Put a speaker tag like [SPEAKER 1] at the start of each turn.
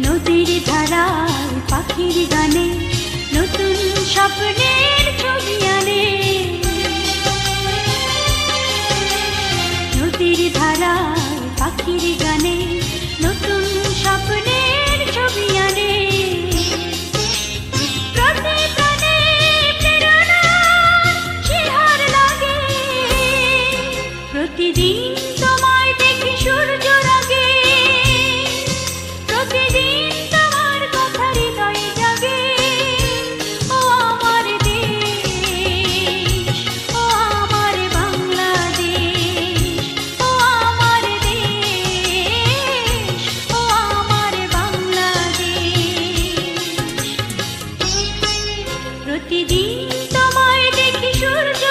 [SPEAKER 1] নদীর ধারায় পাখির গানে নতুন স্বপ্নের ছবি আনে। নদীর ধারায় পাখির গানে নতুন স্বপ্নের ছবি আনে। প্রতিদিন তোমায় দেখি সূর্য রাগে, প্রতিদিন তোমার কথা হৃদয়ে জাগে। ও আমার দেশ, ও আমার বাংলাদেশ, ও আমার দেশ, ও আমার বাংলাদেশ। প্রতিদিন তোমায় দেখি সূর্য